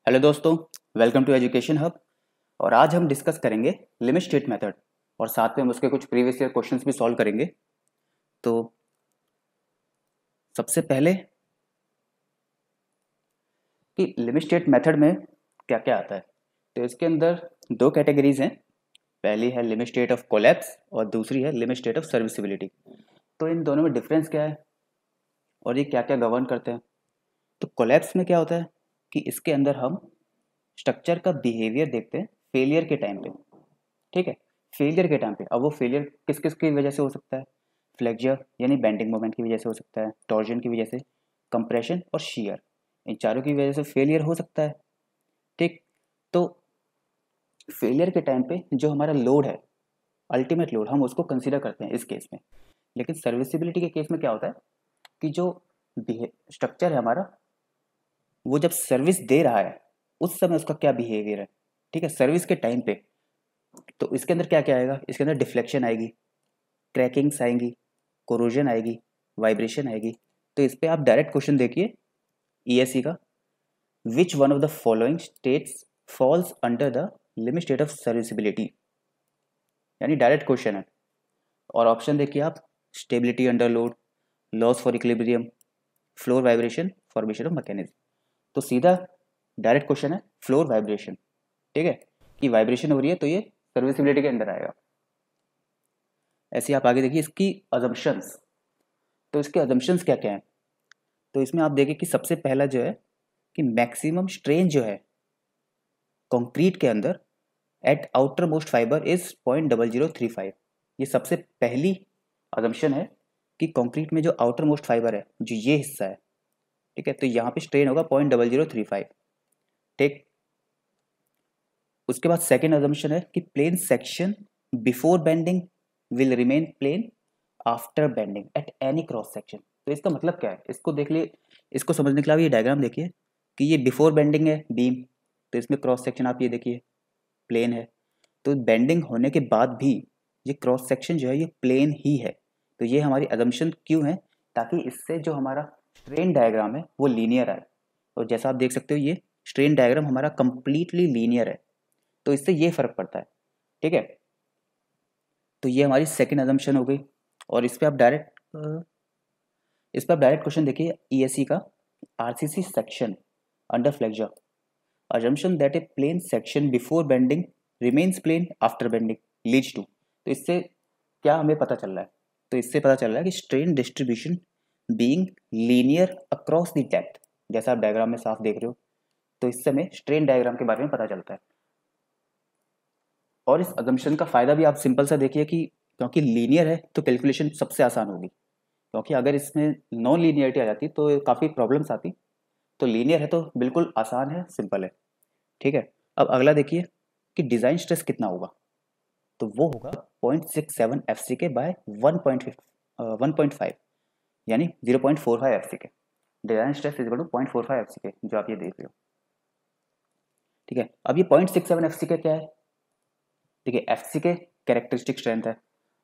Hello दोस्तों, welcome to education hub. और आज हम डिस्कस करेंगे लिमिट स्टेट मेथड और साथ में हम उसके कुछ प्रीवियस ईयर क्वेश्चंस भी सॉल्व करेंगे। तो सबसे पहले कि लिमिट स्टेट मेथड में क्या क्या आता है, तो इसके अंदर दो कैटेगरीज हैं। पहली है लिमिट स्टेट ऑफ कोलैप्स और दूसरी है लिमिट स्टेट ऑफ सर्विसिबिलिटी। तो इन दोनों में डिफरेंस क्या है और ये क्या क्या गवर्न करते हैं। तो कोलैप्स में क्या होता है कि इसके अंदर हम स्ट्रक्चर का बिहेवियर देखते हैं फेलियर के टाइम पे। ठीक है, फेलियर के टाइम पे अब वो फेलियर किस किस की वजह से हो सकता है। फ्लेक्चर यानी बेंडिंग मोमेंट की वजह से हो सकता है, टॉर्जन की वजह से, कंप्रेशन और शीयर, इन चारों की वजह से फेलियर हो सकता है। ठीक, तो फेलियर के टाइम पे जो हमारा लोड है, अल्टीमेट लोड, हम उसको कंसीडर करते हैं इस केस में। लेकिन सर्विसिबिलिटी के केस में क्या होता है कि जो स्ट्रक्चर है हमारा, वो जब सर्विस दे रहा है उस समय उसका क्या बिहेवियर है। ठीक है, सर्विस के टाइम पे तो इसके अंदर क्या क्या आएगा, इसके अंदर डिफ्लेक्शन आएगी, क्रैकिंग्स आएंगी, कोरोजन आएगी, वाइब्रेशन आएगी। तो इस पे आप डायरेक्ट क्वेश्चन देखिए ईएससी का, which one of the following states falls under the limit state of serviceability, यानी डायरेक्ट क्वेश्चन है। और ऑप्शन देखिए आप, stability under load, loss for equilibrium, floor vibration, formation of mechanism. तो सीधा डायरेक्ट क्वेश्चन है फ्लोर वाइब्रेशन। ठीक है, कि वाइब्रेशन हो रही है तो ये सर्विसिबिलिटी के अंदर आएगा। ऐसे आप आगे देखिए इसकी अजम्पशंस। तो इसके अजम्पशंस क्या क्या हैं, तो इसमें आप देखिए कि सबसे पहला जो है कि मैक्सिमम स्ट्रेन जो है कंक्रीट के अंदर eight outer most fibre is 0.0035। ये सबसे पहली अजम्पशन है कि कंक्रीट में जो आउटर मोस्ट फाइबर है, जो ये हिस्सा है, ठीक है, तो यहाँ पे स्ट्रेन होगा 0.0035। ठीक, उसके बाद सेकेंड अजम्पशन है कि plane section before bending will remain plane after bending at any cross section. तो इसका मतलब क्या है, इसको देख लिए, इसको समझने के लिए आप ये डायग्राम देखिए कि ये बिफोर बेंडिंग है बीम, तो इसमें क्रॉस सेक्शन आप ये देखिए प्लेन है। तो बेंडिंग होने के बाद भी ये क्रॉस सेक्शन जो है ये प्लेन ही है। तो ये हमारी अजम्पशन क्यों है, ताकि इससे जो हमारा स्ट्रेन डायग्राम है वो लीनियर आए। और जैसा आप देख सकते हो ये स्ट्रेन डायग्राम हमारा कंप्लीटली लीनियर है, तो इससे ये फर्क पड़ता है। ठीक है, तो ये हमारी सेकेंड अजम्पशन हो गई। और इस पर आप डायरेक्ट क्वेश्चन देखिए ईएससी का, RCC section under flexure, assumption that a plane section before bending remains plane after bending leads to। तो इससे क्या हमें पता चल रहा है, तो इससे पता चल रहा है कि strain distribution being linear across the depth, जैसा आप डायग्राम में साफ देख रहे हो। तो इससे हमें स्ट्रेन डायग्राम के बारे में पता चलता है। और इस अजम्पशन का फायदा भी आप सिंपल सा देखिए कि क्योंकि लीनियर है तो कैलकुलेशन सबसे आसान होगी, क्योंकि अगर इसमें नॉन लीनियरिटी आ जाती तो काफ़ी प्रॉब्लम्स आती। तो लीनियर है तो बिल्कुल आसान है, सिंपल है। ठीक है, अब अगला देखिए कि डिजाइन स्ट्रेस कितना होगा, तो वो होगा 0.67 एफ सी के बाय 1.5 यानी 0.45 F C K. Design stress is equal to 0.45 F C K, जो आप ये देख रहे हो। ठीक है, अब ये 0.67 एफ सी के क्या है, देखिए एफ सी के कैरेक्टरिस्टिक स्ट्रेंथ है।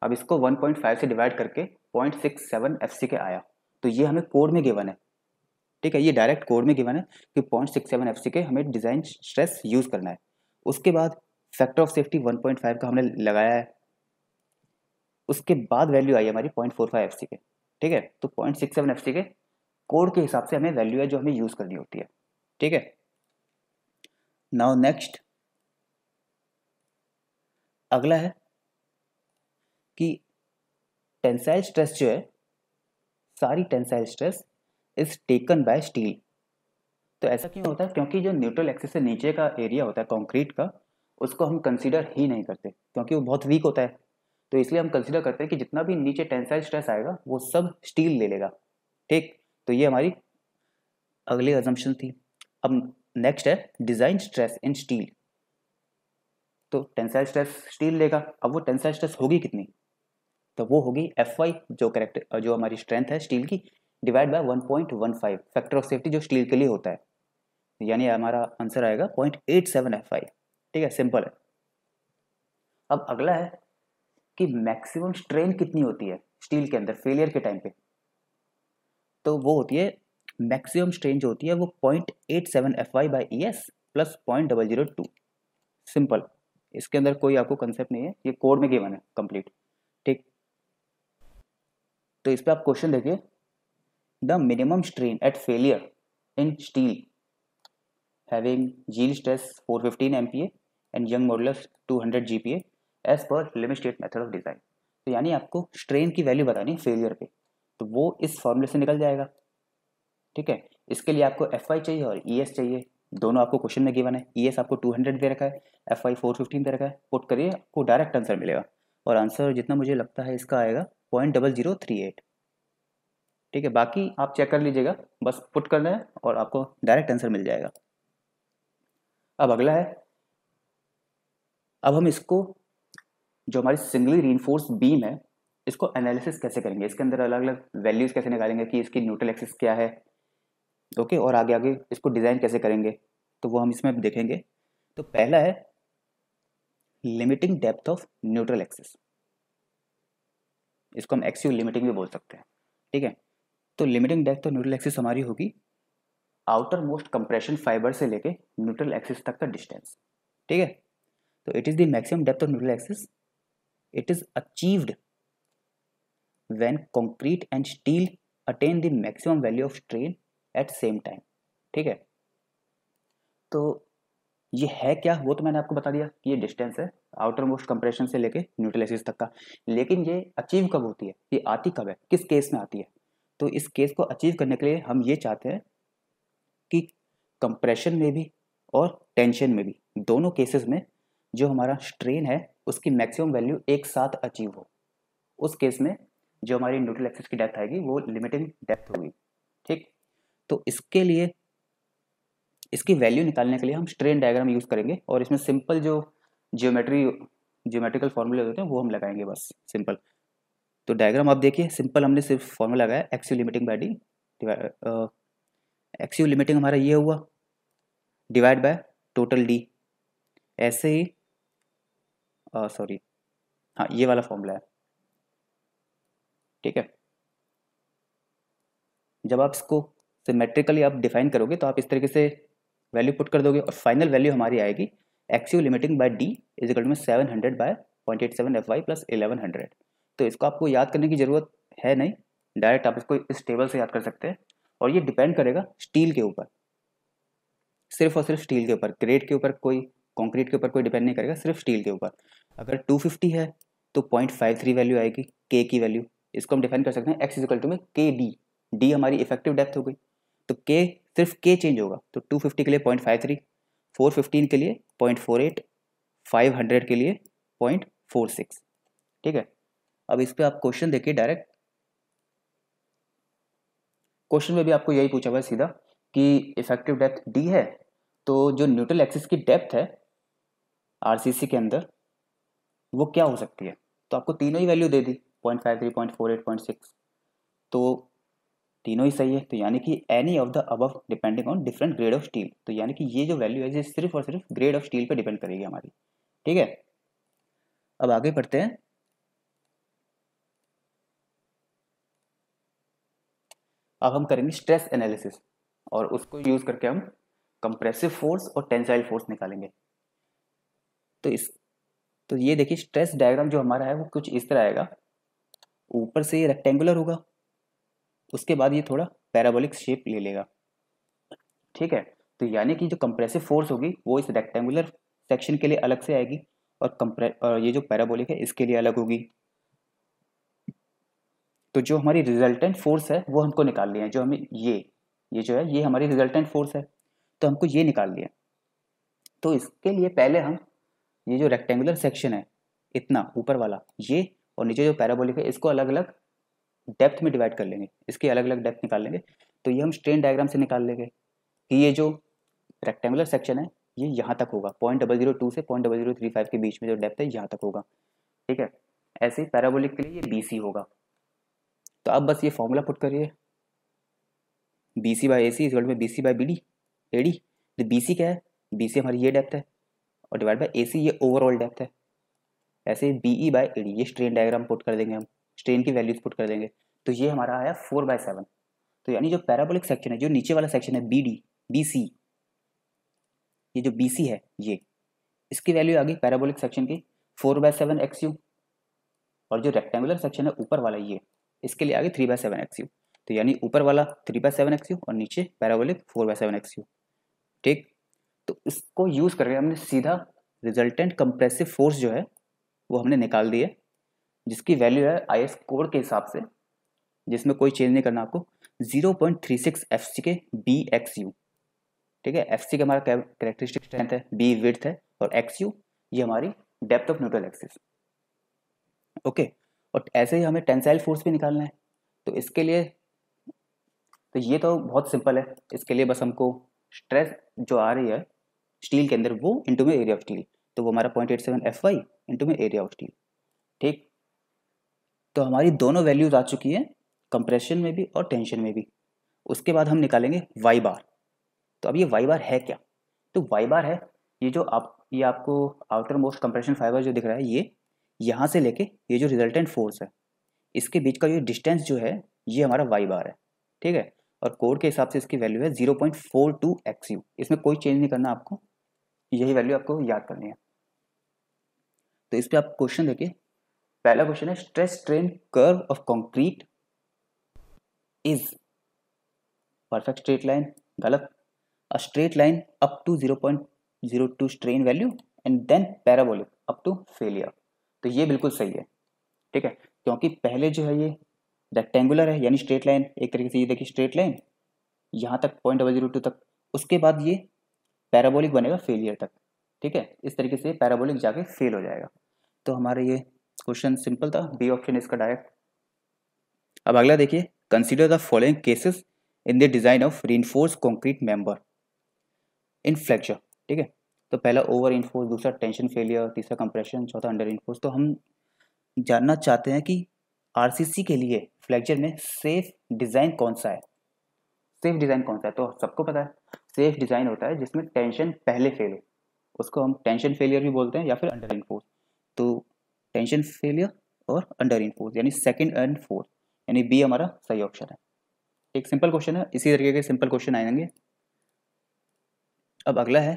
अब इसको 1.5 से डिवाइड करके 0.67 एफ सी के आया, तो ये हमें कोड में गिवन है। ठीक है, ये डायरेक्ट कोड में गिवन है कि 0.67 एफ सी के हमें डिजाइन स्ट्रेस यूज करना है। उसके बाद फैक्टर ऑफ सेफ्टी 1.5 का हमने लगाया है, उसके बाद वैल्यू आई हमारी 0.45 एफ सी के। ठीक है, तो 0.67 एफ सी के कोड के हिसाब से हमें वैल्यू है जो हमें यूज करनी होती है। ठीक है, नाउ नेक्स्ट अगला है कि टेंसाइल स्ट्रेस जो है, सारी tensile stress is taken by steel. तो ऐसा क्यों होता है, क्योंकि जो न्यूट्रल एक्सिस से नीचे का एरिया होता है कंक्रीट का, उसको हम कंसीडर ही नहीं करते क्योंकि वो बहुत वीक होता है। तो इसलिए हम कंसीडर करते हैं कि जितना भी नीचे टेंसाइल स्ट्रेस आएगा वो सब स्टील ले लेगा। ठीक, तो ये हमारी अगली अजम्पशन थी। अब नेक्स्ट है डिजाइन स्ट्रेस इन स्टील। तो टेंसाइल स्ट्रेस स्टील लेगा, अब वो टेंसाइल स्ट्रेस होगी कितनी, तो वो होगी एफ वाई, जो हमारी स्ट्रेंथ है स्टील की, divide by 1.15 factor of safety जो स्टील के लिए होता है, यानी हमारा आंसर आएगा 0.87 एफ आई। ठीक है, सिंपल है। अब अगला है कि मैक्सिमम स्ट्रेन कितनी होती है स्टील के अंदर फेलियर के टाइम पे, तो वो होती है मैक्सिमम स्ट्रेन जो होती है वो 0.87 F Y by E S plus 0.002। Simple, इसके अंदर कोई आपको कंसेप्ट नहीं है, ये कोड में गिवन है कंप्लीट। ठीक, तो इस पर आप क्वेश्चन देखिए, the minimum strain at failure in steel having yield stress 415 MPa and Young modulus 200 GPa as per limit state method of design. तो यानी आपको स्ट्रेन की वैल्यू बतानी है फेलियर पे, तो वो इस फॉर्मूले से निकल जाएगा। ठीक है, इसके लिए आपको FI चाहिए और ES चाहिए, दोनों आपको क्वेश्चन में गिवन है। ES आपको 200 दे रखा है, FI 415 दे रखा है, पुट करिए आपको डायरेक्ट आंसर मिलेगा। और आंसर जितना मुझे लगता है इसका आएगा 0.0038। ठीक है, बाकी आप चेक कर लीजिएगा, बस पुट करना है और आपको डायरेक्ट आंसर मिल जाएगा। अब अगला है, अब हम इसको जो हमारी सिंगली रीइंफोर्स बीम है इसको एनालिसिस कैसे करेंगे, इसके अंदर अलग अलग वैल्यूज कैसे निकालेंगे कि इसकी न्यूट्रल एक्सिस क्या है। ओके, और आगे आगे इसको डिज़ाइन कैसे करेंगे तो वो हम इसमें देखेंगे। तो पहला है limiting depth of neutral axis, इसको हम एक्सियल लिमिटिंग भी बोल सकते हैं। ठीक है, तो limiting depth of neutral axis हमारी होगी आउटर मोस्ट कंप्रेशन फाइबर से लेके न्यूट्रल एक्सिस तक का डिस्टेंस। ठीक है, तो it is the maximum depth of neutral axis, it is achieved when concrete and steel attain the maximum value of strain at same time. ठीक है, तो ये है क्या, वो तो मैंने आपको बता दिया कि ये डिस्टेंस है आउटर मोस्ट कंप्रेशन से लेके न्यूट्रल एक्सिस तक का। लेकिन ये अचीव कब होती है, ये आती कब है, किस केस में आती है। तो इस केस को अचीव करने के लिए हम ये चाहते हैं कि कंप्रेशन में भी और टेंशन में भी, दोनों केसेस में जो हमारा स्ट्रेन है उसकी मैक्सिमम वैल्यू एक साथ अचीव हो। उस केस में जो हमारी न्यूट्रल एक्सिस की डेप्थ आएगी वो लिमिटिंग डेप्थ होगी। ठीक, तो इसके लिए इसकी वैल्यू निकालने के लिए हम स्ट्रेन डायग्राम यूज करेंगे और इसमें सिंपल जो ज्योमेट्रिकल फॉर्मूले होते हैं वो हम लगाएंगे, बस सिंपल। तो डायग्राम आप देखिए, सिंपल हमने सिर्फ फॉर्मूला लगाया axial limiting by D, axial limiting हमारा ये हुआ डिवाइड बाय टोटल डी। ऐसे ही सॉरी, हाँ ये वाला फॉर्मूला है। ठीक है, जब आप इसको सिमेट्रिकली आप डिफाइन करोगे तो आप इस तरीके से वैल्यू पुट कर दोगे और फाइनल वैल्यू हमारी आएगी axial limiting by D is equal to 700 by 0.87 FY plus 1100। तो इसको आपको याद करने की ज़रूरत है नहीं, डायरेक्ट आप इसको इस टेबल से याद कर सकते हैं। और ये डिपेंड करेगा स्टील के ऊपर, सिर्फ और सिर्फ स्टील के ऊपर, ग्रेड के ऊपर कोई, कंक्रीट के ऊपर कोई डिपेंड नहीं करेगा, सिर्फ स्टील के ऊपर। अगर 250 है तो 0.53 वैल्यू आएगी के की वैल्यू। इसको हम डिफाइन कर सकते हैं एक्स इज इक्वल टू में के डी, डी हमारी इफेक्टिव डेप्थ हो गई, तो के सिर्फ के चेंज होगा। तो 250 के लिए 0.53, 415 के लिए 0.48, 500 के लिए 0.46। ठीक है, अब इस पर आप क्वेश्चन देखिए डायरेक्ट, क्वेश्चन में भी आपको यही पूछा हुआ है सीधा कि इफेक्टिव डेप्थ डी है, तो जो न्यूट्रल एक्सिस की डेप्थ है आरसीसी के अंदर वो क्या हो सकती है। तो आपको तीनों ही वैल्यू दे दी 0.53, 0.48, 0.6, तो तीनों ही सही है। तो यानी कि any of the above depending on different grade of steel, तो यानी कि ये जो वैल्यू है ये सिर्फ और सिर्फ ग्रेड ऑफ स्टील पे डिपेंड करेगी हमारी। ठीक है, अब आगे बढ़ते हैं। अब हम करेंगे स्ट्रेस एनालिसिस और उसको यूज करके हम कंप्रेसिव फोर्स और टेंसाइल फोर्स निकालेंगे। तो ये देखिए स्ट्रेस डायग्राम जो हमारा है वो कुछ इस तरह आएगा, ऊपर से ये रेक्टेंगुलर होगा, उसके बाद ये थोड़ा पैराबोलिक शेप ले लेगा। ठीक है, तो यानी कि जो कंप्रेसिव फोर्स होगी वो इस रेक्टेंगुलर सेक्शन के लिए अलग से आएगी और ये जो पैराबोलिक है इसके लिए अलग होगी। तो जो हमारी रिजल्टेंट फोर्स है वो हमको निकाल लिया है, जो हमें ये जो है ये हमारी रिजल्टेंट फोर्स है, तो हमको ये निकाल लिया। तो इसके लिए पहले हम ये जो रेक्टेंगुलर सेक्शन है इतना ऊपर वाला ये, और नीचे जो पैराबोलिक है इसको अलग अलग डेप्थ में डिवाइड कर लेंगे, इसकी अलग अलग डेप्थ निकाल लेंगे। तो ये हम स्ट्रेन डायग्राम से निकाल लेंगे कि ये जो रेक्टेंगुलर सेक्शन है ये यहाँ तक होगा, 0.002 से 0.0035 के बीच में जो डेप्थ है यहाँ तक होगा। ठीक है, ऐसे ही पैराबोलिक के लिए ये BC होगा। तो आप बस ये फॉर्मूला पुट करिए, BC by AC is equal to BC by BD AD। तो BC क्या है, BC हमारी ये डेप्थ है और डिवाइड बाई AC ये ओवरऑल डेप्थ है। ऐसे BE बाई AD ये स्ट्रेन डायग्राम पुट कर देंगे, हम स्ट्रेन की वैल्यूज पुट कर देंगे। तो ये हमारा आया 4/7। तो यानी जो पैराबोलिक सेक्शन है, जो नीचे वाला सेक्शन है BC ये जो BC है ये, इसकी वैल्यू आ गई पैराबोलिक सेक्शन की 4/7 XU, और जो रेक्टेंगुलर सेक्शन है ऊपर वाला ये, इसके लिए आ गई 3/7 XU। तो यानी ऊपर वाला 3/7 XU और नीचे पैराबोलिक 4/7 XU। ठीक, तो इसको यूज करके हमने सीधा रिजल्टेंट कंप्रेसिव फोर्स जो है वो हमने निकाल दी है, जिसकी वैल्यू है IS कोड के हिसाब से, जिसमें कोई चेंज नहीं करना आपको, 0.36 FC के BXU। ठीक है, FC का हमारा कैरेक्टरिस्टिक स्ट्रेंथ है, B विड्थ है, और XU ये हमारी depth of neutral axis. Okay, और ऐसे ही हमें टेंसाइल फोर्स भी निकालना है। तो इसके लिए तो ये तो बहुत सिंपल है, इसके लिए बस हमको स्ट्रेस जो आ रही है स्टील के अंदर वो इंटू में एरिया ऑफ स्टील, तो वो हमारा 0.87 FY इंटू में एरिया ऑफ स्टील। ठीक, तो हमारी दोनों वैल्यूज आ चुकी हैं, कंप्रेशन में भी और टेंशन में भी। उसके बाद हम निकालेंगे वाई बार। तो अब ये वाई बार है क्या? तो वाई बार है ये जो ये आपको आउटर मोस्ट कंप्रेशन फाइबर जो दिख रहा है, ये यहाँ से लेके ये जो रिजल्टेंट फोर्स है इसके बीच का ये डिस्टेंस जो है ये हमारा वाई बार है। ठीक है, और कोड के हिसाब से इसकी वैल्यू है 0.42 XU। इसमें कोई चेंज नहीं करना आपको, यही वैल्यू आपको याद करनी है। तो इस पर आप क्वेश्चन देखिए, पहला क्वेश्चन है stress strain curve of concrete is perfect straight line. गलत, a straight line up to 0.02 strain value and then parabolic up to failure. तो ये बिल्कुल सही है। ठीक है, क्योंकि पहले जो है ये रेक्टेंगुलर है यानी स्ट्रेट लाइन, एक तरीके से ये देखिए स्ट्रेट लाइन यहाँ तक 0.002 तक, उसके बाद ये पैराबोलिक बनेगा फेलियर तक। ठीक है, इस तरीके से पैराबोलिक जाके फेल हो जाएगा। तो हमारा ये क्वेश्चन सिंपल था, बी ऑप्शन इसका डायरेक्ट। अब अगला देखिए, consider the following cases in the design of reinforced concrete member in flexure. ठीक है, तो पहला ओवर इन्फोर्स, दूसरा टेंशन फेलियर, तीसरा कंप्रेशन, चौथा अंडर इन्फोर्स। तो हम जानना चाहते हैं कि आरसीसी के लिए फ्लेक्चर में सेफ डिजाइन कौन सा है। सेफ डिजाइन कौन सा है? तो सबको पता है सेफ डिजाइन होता है जिसमें टेंशन पहले फेल हो, उसको हम टेंशन फेलियर भी बोलते हैं या फिर अंडर इन्फोर्स। तो टेंशन फेलियर और अंडर इन्फोर्स यानी सेकंड एंड फोर्थ, यानी बी हमारा सही ऑप्शन है। एक सिंपल क्वेश्चन है, इसी तरीके के सिंपल क्वेश्चन आएंगे। अब अगला है,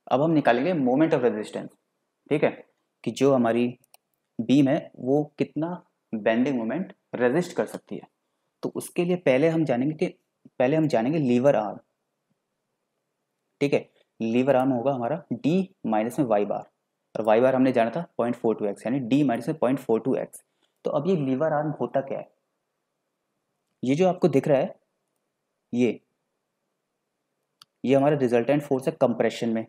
अब हम निकालेंगे मोमेंट ऑफ रेजिस्टेंस। ठीक है, कि जो हमारी बीम है वो कितना बेंडिंग मोमेंट रेजिस्ट कर सकती है। तो उसके लिए पहले हम जानेंगे लीवर आर्म। ठीक है, लीवर आर्म होगा हमारा D माइनस में वाई बार, और वाई बार हमने जाना था 0.42x यानी D माइनस में 0.42x। तो अब ये लीवर आर्म होता क्या है? ये जो आपको दिख रहा है ये हमारा रिजल्टेंट फोर्स है कंप्रेशन में,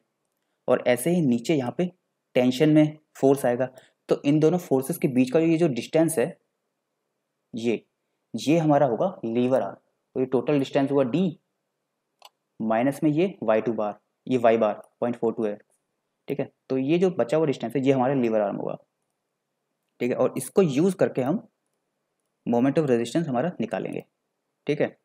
और ऐसे ही नीचे यहाँ पे टेंशन में फोर्स आएगा। तो इन दोनों फोर्सेस के बीच का ये जो डिस्टेंस है ये हमारा होगा लीवर आर्म। तो ये टोटल डिस्टेंस हुआ D माइनस में ये y2 बार, ये y बार 0.42 है। ठीक है, तो ये जो बचा हुआ डिस्टेंस है ये हमारा लीवर आर्म होगा। ठीक है, और इसको यूज करके हम मोमेंट ऑफ रेजिस्टेंस हमारा निकालेंगे। ठीक है,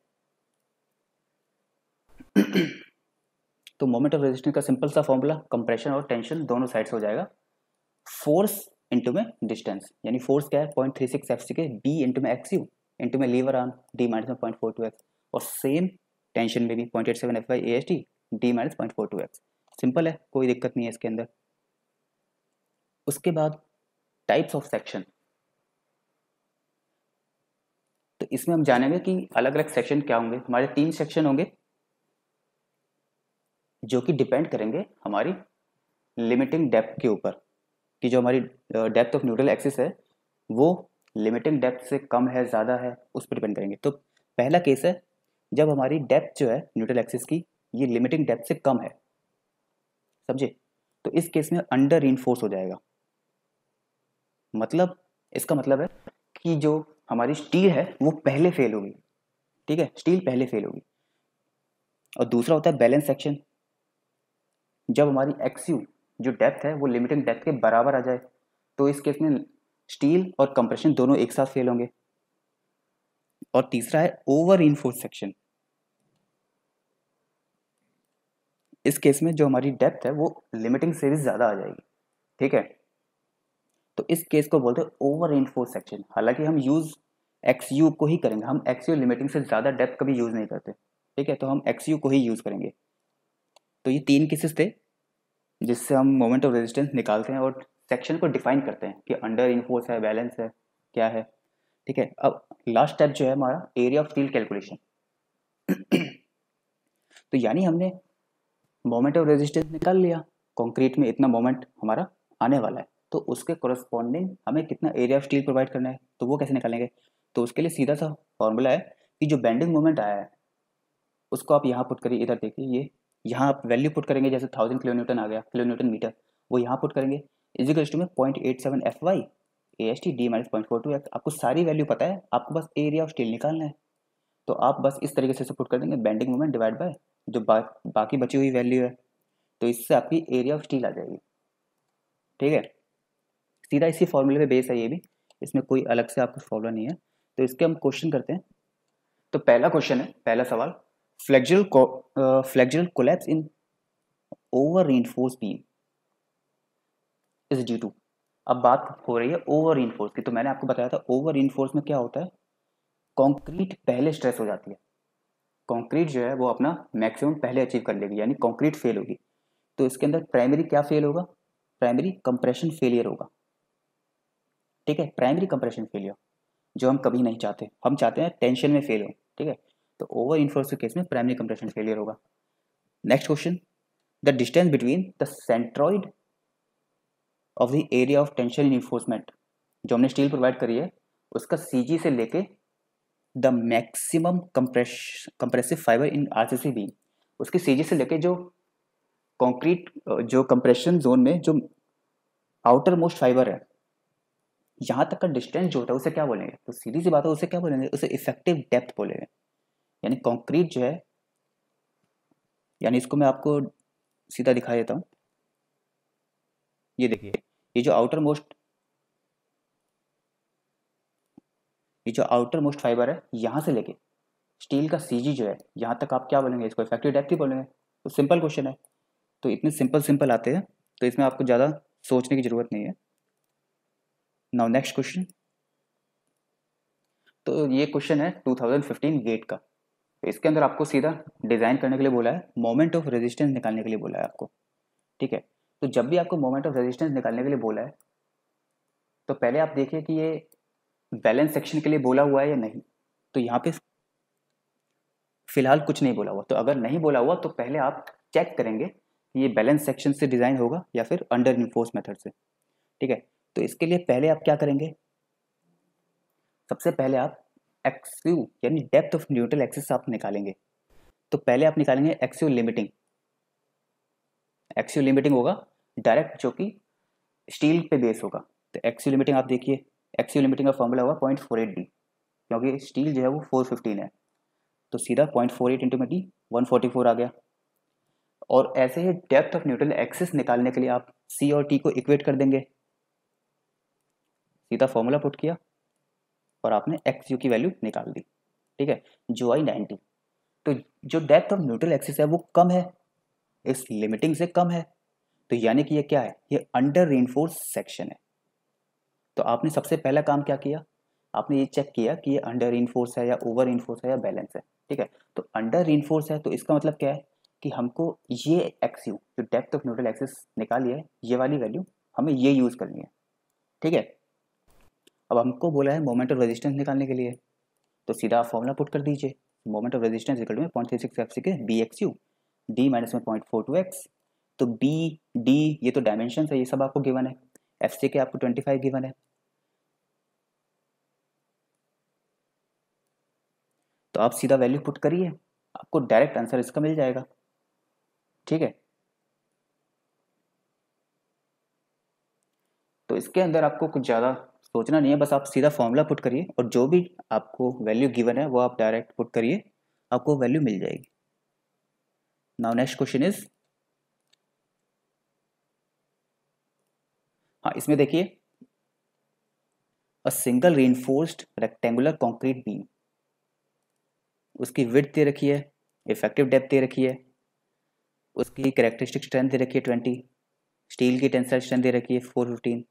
तो मोमेंट ऑफ रेजिस्टेंस का सिंपल सा फॉर्मूला कंप्रेशन और टेंशन दोनों साइड से हो जाएगा, फोर्स इंटू में डिस्टेंस, यानी फोर्स क्या है 0.36 FC के B इंटू में XU इंटू में लीवर आर्म D माइनस में 0.42x, और सेम टेंशन में भी 0.87 FY AST D minus 0.42x। Simple है, कोई दिक्कत नहीं है इसके अंदर। उसके बाद टाइप्स ऑफ सेक्शन, तो इसमें हम जानेंगे कि अलग अलग सेक्शन क्या होंगे। हमारे 3 सेक्शन होंगे जो कि डिपेंड करेंगे हमारी लिमिटिंग डेप्थ के ऊपर, कि जो हमारी डेप्थ ऑफ न्यूट्रल एक्सिस है वो लिमिटिंग डेप्थ से कम है ज़्यादा है उस पर डिपेंड करेंगे। तो पहला केस है जब हमारी डेप्थ जो है न्यूट्रल एक्सिस की ये लिमिटिंग डेप्थ से कम है, समझे? तो इस केस में अंडर रीइंफोर्स हो जाएगा। मतलब इसका मतलब है कि जो हमारी स्टील है वो पहले फेल होगी। ठीक है, स्टील पहले फेल होगी। और दूसरा होता है बैलेंस सेक्शन, जब हमारी XU जो डेप्थ है वो लिमिटिंग डेप्थ के बराबर आ जाए, तो इस केस में स्टील और कंप्रेशन दोनों एक साथ फेल होंगे। और तीसरा है ओवर रीइंफोर्स सेक्शन, इस केस में जो हमारी डेप्थ है वो लिमिटिंग से भी ज्यादा आ जाएगी। ठीक है, तो इस केस को बोलते हैं ओवर रीइंफोर्स सेक्शन। हालांकि हम यूज XU को ही करेंगे, हम XU लिमिटिंग से ज्यादा डेप्थ कभी यूज नहीं करते। ठीक है, तो हम XU को ही यूज करेंगे। तो ये 3 केसेस थे जिससे हम मोमेंट ऑफ रेजिस्टेंस निकालते हैं और सेक्शन को डिफाइन करते हैं कि अंडर इनफोर्स है, बैलेंस है, क्या है। ठीक है, अब लास्ट स्टेप जो है हमारा एरिया ऑफ स्टील कैलकुलेशन। तो यानी हमने मोमेंट ऑफ रेजिस्टेंस निकाल लिया, कंक्रीट में इतना मोमेंट हमारा आने वाला है, तो उसके कोरस्पॉन्डिंग हमें कितना एरिया ऑफ स्टील प्रोवाइड करना है, तो वो कैसे निकालेंगे। तो उसके लिए सीधा सा फॉर्मूला है कि जो बेंडिंग मोमेंट आया है उसको आप यहाँ पुट करिए, इधर देखिए, ये यहाँ आप वैल्यू पुट करेंगे, जैसे 1000 किलो न्यूटन आ गया, किलो न्यूटन मीटर, वो यहाँ पुट करेंगे, इजिकल्स टू में 0.87 FY AST D minus 0.42 X। आपको सारी वैल्यू पता है, आपको बस एरिया ऑफ स्टील निकालना है। तो आप बस इस तरीके से पुट कर देंगे, बेंडिंग मोमेंट डिवाइड बाय जो बाकी बची हुई वैल्यू है, तो इससे आपकी एरिया ऑफ स्टील आ जाएगी। ठीक है, सीधा इसी फॉर्मूले पे बेस है ये भी, इसमें कोई अलग से आपको फॉर्मूला नहीं है। तो इसके हम क्वेश्चन करते हैं। तो पहला क्वेश्चन है, पहला सवाल, flexural collapse in over reinforce beam is due to. अब बात हो रही है ओवर रीइंफोर्स की, तो मैंने आपको बताया था ओवर रीइंफोर्स में क्या होता है, कंक्रीट पहले स्ट्रेस हो जाती है, कंक्रीट जो है वो अपना मैक्सिमम पहले अचीव कर लेगी, यानी कंक्रीट फेल होगी। तो इसके अंदर प्राइमरी क्या फेल होगा, प्राइमरी कंप्रेशन फेलियर होगा। ठीक है, प्राइमरी कंप्रेशन फेलियर जो हम कभी नहीं चाहते, हम चाहते हैं टेंशन में फेल हो। ठीक है, तो ओवर इन्फोर्स के केस में प्राइमरी कंप्रेशन फेलियर होगा। Next question, the distance between the centroid of the area of tension enforcement, जो हमने स्टील प्रोवाइड करी है उसका CG से लेके the maximum compressive fibre in RCC beam, उसकी CG से लेके जो कंक्रीट जो कंप्रेशन जोन में जो आउटर मोस्ट फाइबर है यहाँ तक का डिस्टेंस जो होता है उसे क्या बोलेंगे, तो सीधी सी बात है उसे क्या बोलेंगे, उसे इफेक्टिव डेप्थ बोलेंगे। यानी कंक्रीट जो है, यानी इसको मैं आपको सीधा दिखा देता हूँ, ये देखिए, ये जो आउटर मोस्ट फाइबर है यहाँ से लेके स्टील का CG जो है यहाँ तक आप क्या बोलेंगे, इसको इफेक्टिव डेप्थ ही बोलेंगे। तो सिंपल क्वेश्चन है, तो इतने सिंपल आते हैं, तो इसमें आपको ज़्यादा सोचने की ज़रूरत नहीं है। नाउ नेक्स्ट क्वेश्चन, तो ये क्वेश्चन है 2015 गेट का। तो इसके अंदर आपको सीधा डिज़ाइन करने के लिए बोला है, मोमेंट ऑफ रेजिस्टेंस निकालने के लिए बोला है आपको। ठीक है, तो जब भी आपको मोमेंट ऑफ रेजिस्टेंस निकालने के लिए बोला है तो पहले आप देखिए कि ये बैलेंस सेक्शन के लिए बोला हुआ है या नहीं। तो यहाँ पे फिलहाल कुछ नहीं बोला हुआ, तो अगर नहीं बोला हुआ तो पहले आप चेक करेंगे कि ये बैलेंस सेक्शन से डिज़ाइन होगा या फिर अंडर इन्फोर्स मेथड से। ठीक है, तो इसके लिए पहले आप क्या करेंगे, सबसे पहले आप एक्सयू यानी डेप्थ ऑफ न्यूट्रल एक्सिस आप निकालेंगे। तो पहले आप निकालेंगे एक्सयू लिमिटिंग, एक्सयू लिमिटिंग होगा डायरेक्ट जो कि स्टील पे बेस होगा। तो एक्सयू लिमिटिंग आप देखिए, एक्सयू लिमिटिंग का फॉर्मूला होगा 0.48D, क्योंकि स्टील जो है वो 415 है, तो सीधा 0.48 इंटू में D 144 आ गया। और ऐसे ही डेप्थ ऑफ न्यूट्रल एक्सिस निकालने के लिए आप C और T को इक्वेट कर देंगे, सीधा फॉर्मूला पुट किया और आपने एक्सयू की वैल्यू निकाल दी। ठीक है, जो आई 90। तो जो डेप्थ ऑफ न्यूट्रल एक्सिस है वो कम है, इस लिमिटिंग से कम है, तो यानी कि ये क्या है, ये अंडर रीइंफोर्स सेक्शन है। तो आपने सबसे पहला काम क्या किया, आपने ये चेक किया कि ये अंडर रीइंफोर्स है या ओवर रीइंफोर्स है या बैलेंस है। ठीक है, तो अंडर रीइंफोर्स है तो इसका मतलब क्या है कि हमको ये एक्सयू जो डेप्थ ऑफ न्यूट्रल एक्सिस निकाली है ये वाली वैल्यू हमें ये यूज़ करनी है। ठीक है, अब हमको बोला है मोमेंट ऑफ रेजिस्टेंस निकालने के लिए, तो सीधा आप फॉर्मूला पुट कर दीजिए, moment of resistance equal to 0.36 FC के BXU D माइनस में 0.42 X। तो B D ये तो डायमेंशन है, ये सब आपको गिवन है, FC के आपको 25 गिवन है। तो आप सीधा वैल्यू पुट करिए, आपको डायरेक्ट आंसर इसका मिल जाएगा। ठीक है, तो इसके अंदर आपको कुछ ज़्यादा सोचना नहीं है, बस आप सीधा फॉर्मूला पुट करिए और जो भी आपको वैल्यू गिवन है वो आप डायरेक्ट पुट करिए, आपको वैल्यू मिल जाएगी। नाउ नेक्स्ट क्वेश्चन इज, हाँ इसमें देखिए, a single reinforced rectangular concrete beam, उसकी विड्थ दे रखी है, इफेक्टिव डेप्थ दे रखी है, उसकी कैरेक्टरिस्टिक स्ट्रेंथ दे रखी है 20, स्टील की टेंसाइल स्ट्रेंथ दे रखी है 415।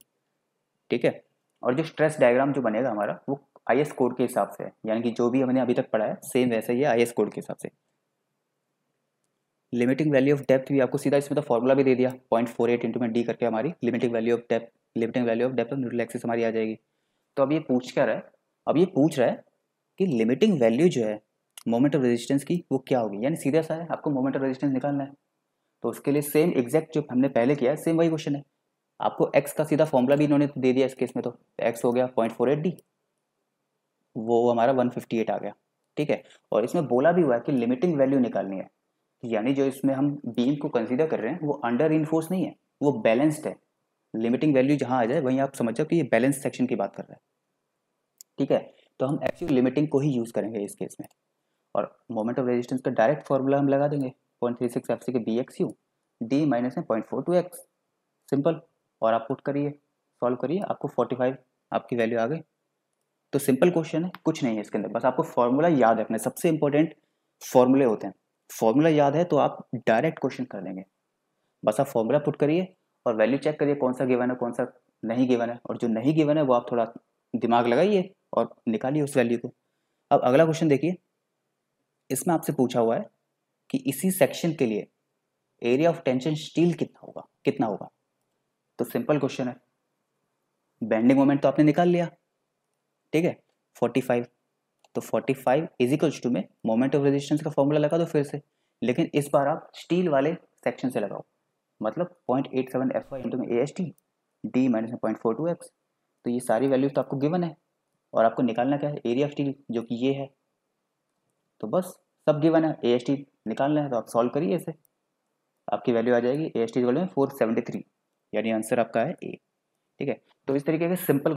ठीक है, और जो स्ट्रेस डायग्राम जो बनेगा हमारा वो IS कोड के हिसाब से है, यानी कि जो भी हमने अभी तक पढ़ा है सेम वैसे ही IS कोड के हिसाब से। लिमिटिंग वैल्यू ऑफ डेप्थ भी आपको सीधा इसमें तो फॉर्मूला भी दे दिया 0.48 इंटू में डी करके हमारी limiting value of depth of neutral axis हमारी आ जाएगी। तो अब ये पूछ क्या रहा है, अब ये पूछ रहा है कि लिमिटिंग वैल्यू जो है मोमेंट ऑफ रेजिस्टेंस की वो क्या होगी, यानी सीधा सा है आपको मोमेंट ऑफ रेजिस्टेंस निकालना है। तो उसके लिए सेम एग्जैक्ट जो हमने पहले किया है सेम वही क्वेश्चन है। आपको एक्स का सीधा फॉर्मूला भी इन्होंने दे दिया इस केस में, तो एक्स हो गया 0.48 डी, वो हमारा 158 आ गया, ठीक है। और इसमें बोला भी हुआ है कि लिमिटिंग वैल्यू निकालनी है, यानी जो इसमें हम बीम को कंसीडर कर रहे हैं वो अंडर इनफोर्स नहीं है, वो बैलेंस्ड है। लिमिटिंग वैल्यू जहाँ आ जाए वहीं आप समझ जाओ कि ये बैलेंस सेक्शन की बात कर रहा है, ठीक है। तो हम एक्चुअल लिमिटिंग को ही यूज़ करेंगे इस केस में, और मोमेंट ऑफ रेजिस्टेंस का डायरेक्ट फॉर्मूला हम लगा देंगे 0.36 F C K B X U D minus में 0.42 एक्स, सिंपल। और आप पुट करिए, सॉल्व करिए, आपको 45 आपकी वैल्यू आ गई। तो सिंपल क्वेश्चन है, कुछ नहीं है इसके अंदर, बस आपको फॉर्मूला याद रखना है, सबसे इंपॉर्टेंट फॉर्मूले होते हैं। फॉर्मूला याद है तो आप डायरेक्ट क्वेश्चन कर लेंगे। बस आप फॉर्मूला पुट करिए और वैल्यू चेक करिए कौन सा गिवन है कौन सा नहीं गिवन है, और जो नहीं गिवन है वो आप थोड़ा दिमाग लगाइए और निकालिए उस वैल्यू को। अब अगला क्वेश्चन देखिए, इसमें आपसे पूछा हुआ है कि इसी सेक्शन के लिए एरिया ऑफ टेंशन स्टील कितना होगा। तो सिंपल क्वेश्चन है, बेंडिंग मोमेंट तो आपने निकाल लिया, ठीक है 45, तो 45 इज इक्वल्स टू में मोमेंट ऑफ रेजिस्टेंस का फॉर्मूला लगा दो फिर से, लेकिन इस बार आप स्टील वाले सेक्शन से लगाओ, मतलब 0.87 एफ वाई इंटू में A S T D minus में 0.42 एक्स। तो ये सारी वैल्यूज तो आपको गिवन है, और आपको निकालना क्या है, एरिया ऑफ स्टील, जो कि ये है। तो बस सब गिवन है, ए एस टी निकालना है, तो आप सॉल्व करिए इसे, आपकी वैल्यू आ जाएगी ए एस टी में 473, यानी आंसर आपका है ए, ठीक है। तो इस तरीके के सिंपल